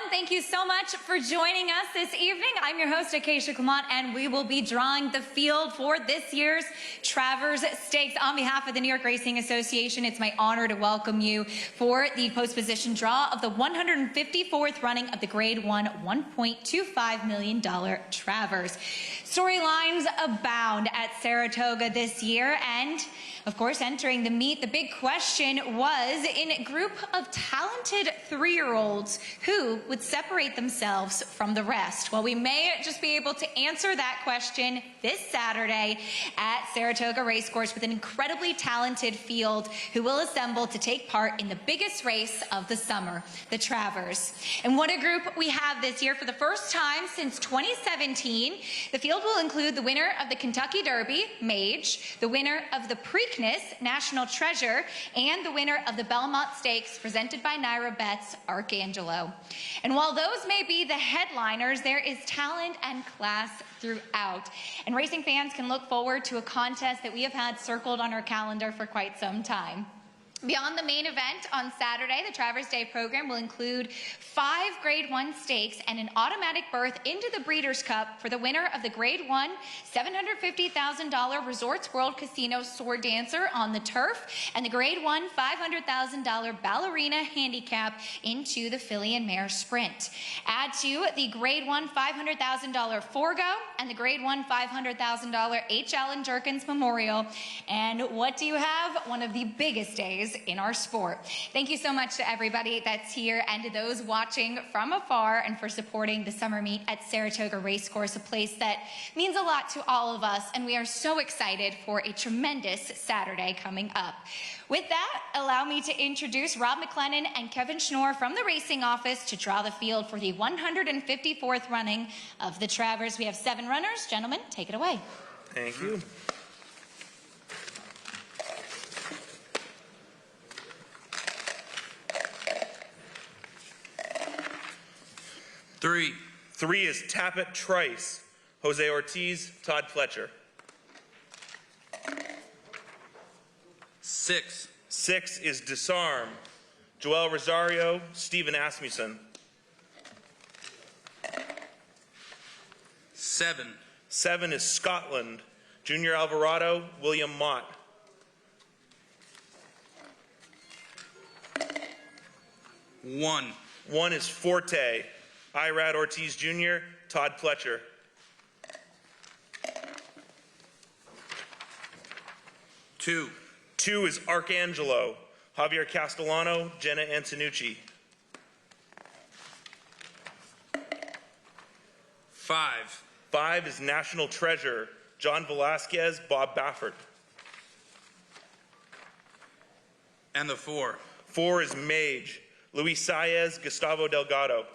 Thank you so much for joining us this evening. I'm your host, Acacia Clement, and we will be drawing the field for this year's Travers Stakes. On behalf of the New York Racing Association, it's my honor to welcome you for the post-position draw of the 154th running of the Grade 1 $1.25 million Travers. Storylines abound at Saratoga this year, and of course, entering the meet, the big question was in a group of talented 3-year-olds who would separate themselves from the rest. Well, we may just be able to answer that question this Saturday at Saratoga Racecourse with an incredibly talented field who will assemble to take part in the biggest race of the summer, the Travers. And what a group we have this year. For the first time since 2017, the field will include the winner of the Kentucky Derby, Mage, the winner of the Preakness, National Treasure, and the winner of the Bill Mott Stakes presented by Naira Betts, Arcangelo. And while those may be the headliners, there is talent and class throughout. And racing fans can look forward to a contest that we have had circled on our calendar for quite some time. Beyond the main event on Saturday, the Travers Day program will include 5 Grade 1 stakes and an automatic berth into the Breeders' Cup for the winner of the Grade 1 $750,000 Resorts World Casino Sword Dancer on the turf and the Grade 1 $500,000 Ballerina Handicap into the Filly and Mare Sprint. Add to the Grade 1 $500,000 Forgo and the Grade 1 $500,000 H. Allen Jerkins Memorial. And what do you have? One of the biggest days in our sport. Thank you so much to everybody that's here and to those watching from afar and for supporting the summer meet at Saratoga Racecourse, a place that means a lot to all of us, and we are so excited for a tremendous Saturday coming up. With that, allow me to introduce Rob McLennan and Kevin Schnorr from the racing office to draw the field for the 154th running of the Travers. We have 7 runners. Gentlemen, take it away. Thank you. Three is Tappet Trice, Jose Ortiz, Todd Pletcher. 6 is Disarm, Joel Rosario, Steve Asmussen. 7 is Scotland, Junior Alvarado, William Mott. 1 is Forte, Irad Ortiz Jr., Todd Pletcher. 2 is Arcangelo, Javier Castellano, Jena Antonucci. 5 is National Treasure, John Velasquez, Bob Baffert. And the 4 is Mage, Luis Saez, Gustavo Delgado.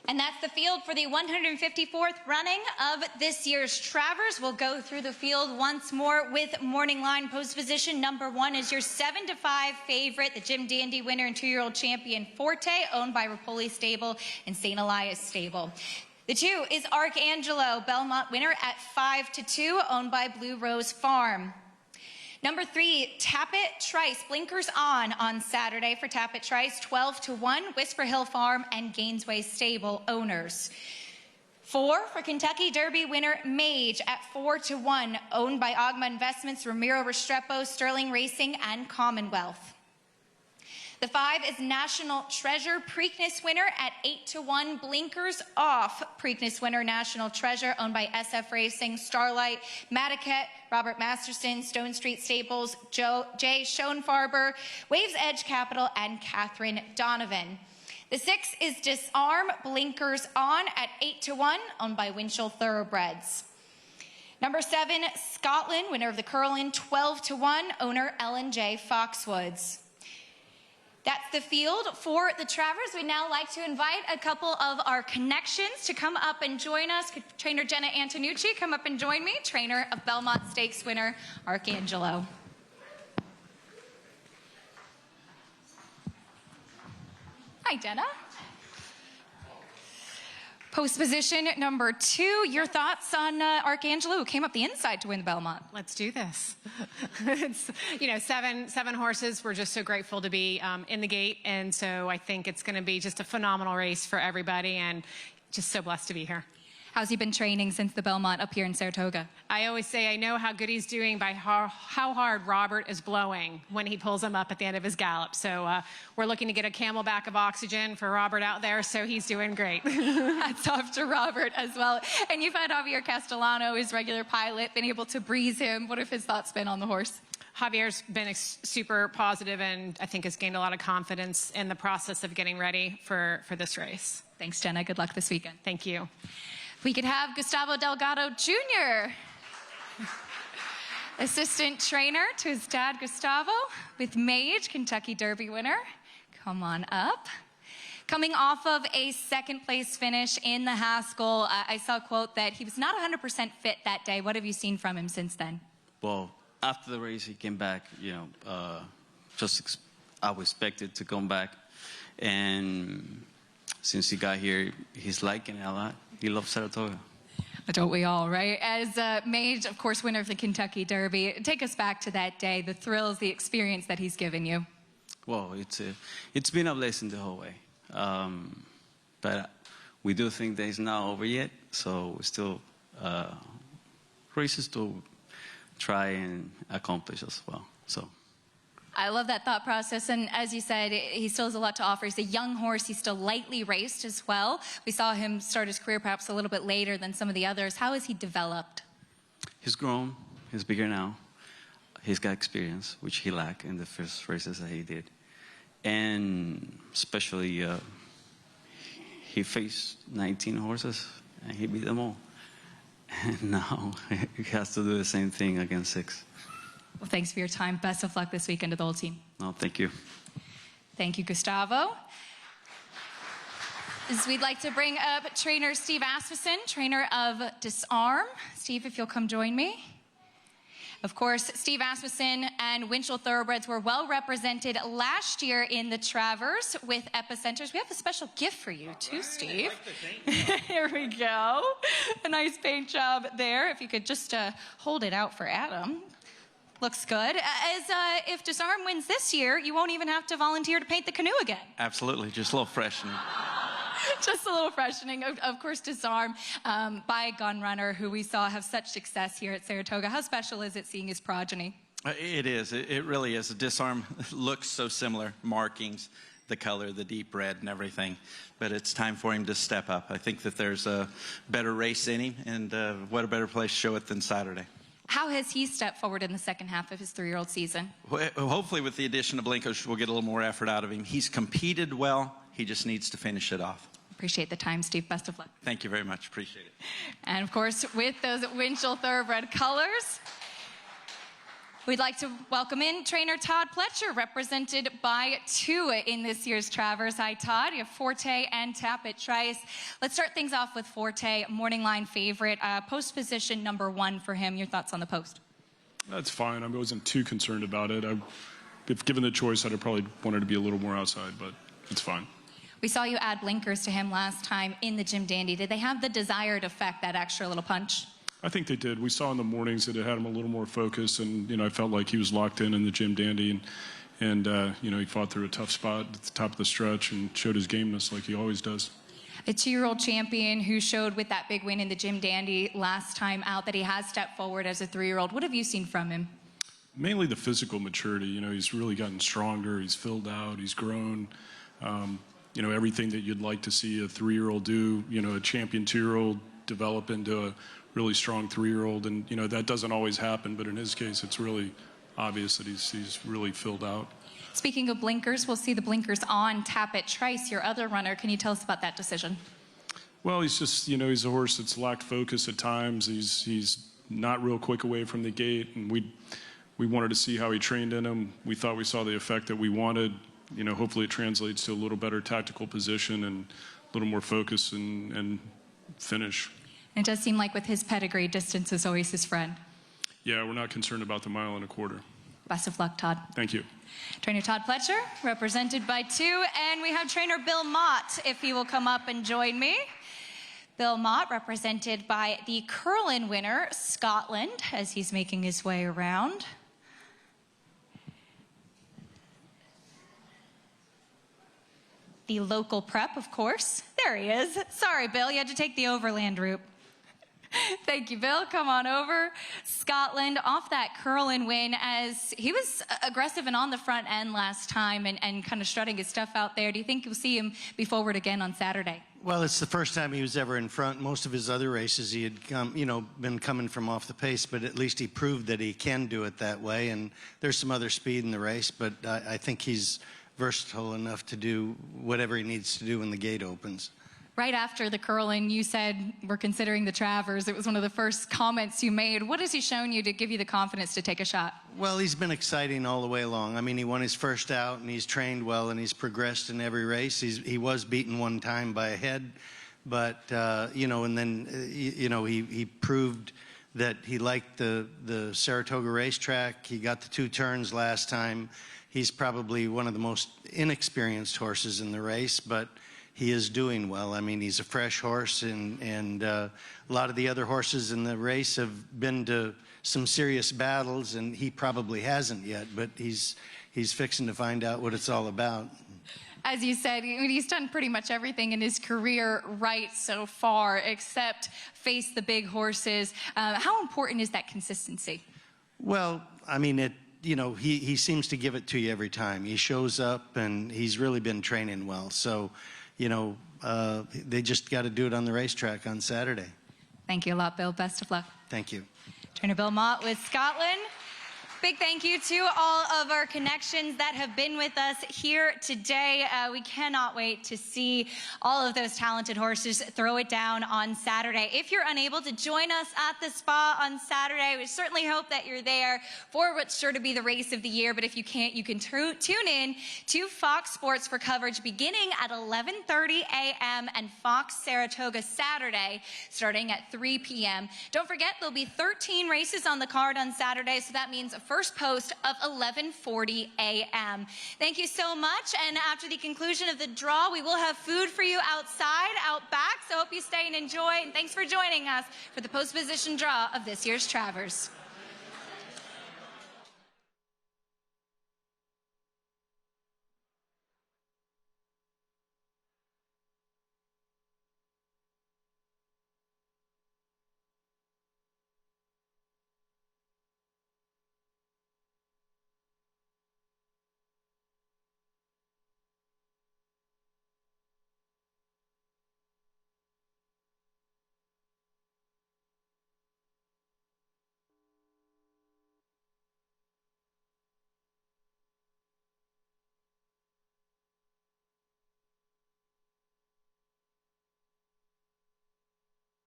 And that's the field for the 154th running of this year's Travers. We'll go through the field once more with morning line. Post position number 1 is your 7-5 favorite, the Jim Dandy winner and 2-year-old champion Forte, owned by Rapoli Stable and St. Elias Stable. The 2 is Arcangelo, Bill Mott winner at 5-2, owned by Blue Rose Farm. Number 3, Tappet Trice, blinkers on Saturday for Tappet Trice, 12-1, Whisper Hill Farm and Gainesway Stable owners. 4 for Kentucky Derby winner Mage at 4-1, owned by Agma Investments, Ramiro Restrepo, Sterling Racing and Commonwealth. The 5 is National Treasure, Preakness winner at 8-1, blinkers off, Preakness winner National Treasure, owned by SF Racing, Starlight, Madiket, Robert Masterson, Stone Street Staples, Jay Schoenfarber, Waves Edge Capital, and Catherine Donovan. The 6 is Disarm, blinkers on at 8-1, owned by Winchell Thoroughbreds. Number 7, Scotland, winner of the Curlin, 12-1, owner Ellen J. Foxwoods. That's the field for the Travers. We'd now like to invite a couple of our connections to come up and join us. Could trainer Jena Antonucci come up and join me? Trainer of Belmont Stakes winner Arcangelo. Hi, Jena. Post position number 2, your thoughts on Arcangelo, who came up the inside to win the Belmont? Let's do this. It's, you know, seven horses. We're just so grateful to be in the gate. And so I think it's going to be just a phenomenal race for everybody, and just so blessed to be here. How's he been training since the Belmont up here in Saratoga? I always say I know how good he's doing by how hard Robert is blowing when he pulls him up at the end of his gallop. So we're looking to get a camelback of oxygen for Robert out there, so he's doing great. Hats off to Robert as well. And you've had Javier Castellano, his regular pilot, been able to breeze him. What have his thoughts been on the horse? Javier's been super positive, and I think has gained a lot of confidence in the process of getting ready for this race. Thanks, Jenna. Good luck this weekend. Thank you. We could have Gustavo Delgado Jr., assistant trainer to his dad, Gustavo, with Mage, Kentucky Derby winner. Come on up. Coming off of a second-place finish in the Haskell, I saw a quote that he was not 100% fit that day. What have you seen from him since then? Well, after the race, he came back, I was expected to come back. And since he got here, he's liking it a lot. He loves Saratoga. Don't we all, right? As Mage, of course, winner of the Kentucky Derby, take us back to that day, the thrills, the experience that he's given you. Well, it's been a blessing the whole way. But we do think that it's not over yet, so we still races to try and accomplish as well. So. I love that thought process, and as you said, he still has a lot to offer. He's a young horse. He's still lightly raced as well. We saw him start his career perhaps a little bit later than some of the others. How has he developed? He's grown. He's bigger now. He's got experience, which he lacked in the first races that he did. And especially, he faced 19 horses, and he beat them all. And now he has to do the same thing against 6. Well, thanks for your time. Best of luck this weekend to the whole team. No, thank you. Thank you, Gustavo. As we'd like to bring up trainer Steve Asmussen, trainer of Disarm. Steve, if you'll come join me. Of course, Steve Asmussen and Winchell Thoroughbreds were well represented last year in the Travers with Epicenters. We have a special gift for you too, Steve. Here we go. A nice paint job there. If you could just hold it out for Adam. Looks good. As if Disarm wins this year, you won't even have to volunteer to paint the canoe again. Absolutely, just a little freshening. Just a little freshening. Of course, Disarm by a gun runner who we saw have such success here at Saratoga. How special is it seeing his progeny? It is. It really is. Disarm looks so similar, markings, the color, the deep red and everything. But it's time for him to step up. I think that there's a better race in him, and what a better place to show it than Saturday. How has he stepped forward in the second half of his 3-year-old season? Well, hopefully with the addition of Blinkos, we'll get a little more effort out of him. He's competed well. He just needs to finish it off. Appreciate the time, Steve. Best of luck. Thank you very much. Appreciate it. And of course, with those Winchell Thoroughbred colors, we'd like to welcome in trainer Todd Pletcher, represented by 2 in this year's Travers. Hi, Todd. You have Forte and Tapit Trice. Let's start things off with Forte, morning line favorite, post position number 1 for him. Your thoughts on the post? That's fine. I wasn't too concerned about it. If given the choice, I'd have probably wanted to be a little more outside, but it's fine. We saw you add blinkers to him last time in the Jim Dandy. Did they have the desired effect, that extra little punch? I think they did. We saw in the mornings that it had him a little more focus, and I felt like he was locked in the Jim Dandy, and he fought through a tough spot at the top of the stretch and showed his gameness like he always does. A 2-year-old champion who showed with that big win in the Jim Dandy last time out that he has stepped forward as a 3-year-old. What have you seen from him? Mainly the physical maturity. He's really gotten stronger. He's filled out. He's grown. Everything that you'd like to see a 3-year-old do. A champion 2-year-old develop into a really strong 3-year-old, and that doesn't always happen, but in his case it's really obvious that he's really filled out. Speaking of blinkers, we'll see the blinkers on Tapit Trice, your other runner. Can you tell us about that decision? Well, he's just he's a horse that's lacked focus at times. He's not real quick away from the gate, and we wanted to see how he trained in him. We thought we saw the effect that we wanted. Hopefully it translates to a little better tactical position and a little more focus and finish. It does seem like with his pedigree, distance is always his friend. Yeah, we're not concerned about the 1.25 miles. Best of luck, Todd. Thank you. Trainer Todd Pletcher, represented by 2, and we have trainer Bill Mott, if he will come up and join me. Bill Mott, represented by the curling winner, Scotland, as he's making his way around. The local prep, of course. There he is. Sorry, Bill, you had to take the overland route. Thank you, Bill. Come on over. Scotland off that curling win, as he was aggressive and on the front end last time and kind of strutting his stuff out there. Do you think you'll see him be forward again on Saturday? Well, it's the first time he was ever in front. Most of his other races, he had been coming from off the pace, but at least he proved that he can do it that way. And there's some other speed in the race, but I think he's versatile enough to do whatever he needs to do when the gate opens. Right after the curling, you said we're considering the Travers. It was one of the first comments you made. What has he shown you to give you the confidence to take a shot? Well, he's been exciting all the way along. I mean, he won his first out, and he's trained well, and he's progressed in every race. He was beaten one time by a head, but, and then, he proved that he liked the Saratoga racetrack. He got the 2 turns last time. He's probably one of the most inexperienced horses in the race, but he is doing well. I mean, he's a fresh horse, and a lot of the other horses in the race have been to some serious battles, and he probably hasn't yet, but he's fixing to find out what it's all about. As you said, he's done pretty much everything in his career right so far, except face the big horses. How important is that consistency? Well, I mean, he seems to give it to you every time. He shows up, and he's really been training well. So, they just got to do it on the racetrack on Saturday. Thank you a lot, Bill. Best of luck. Thank you. Trainer Bill Mott with Scotland. Big thank you to all of our connections that have been with us here today. We cannot wait to see all of those talented horses throw it down on Saturday. If you're unable to join us at the spa on Saturday, we certainly hope that you're there for what's sure to be the race of the year. But if you can't, you can tune in to Fox Sports for coverage beginning at 11:30 a.m. and Fox Saratoga Saturday starting at 3 p.m. Don't forget, there'll be 13 races on the card on Saturday, so that means a first post of 11:40 a.m. Thank you so much, and after the conclusion of the draw, we will have food for you outside, out back, so hope you stay and enjoy, and thanks for joining us for the post-position draw of this year's Travers.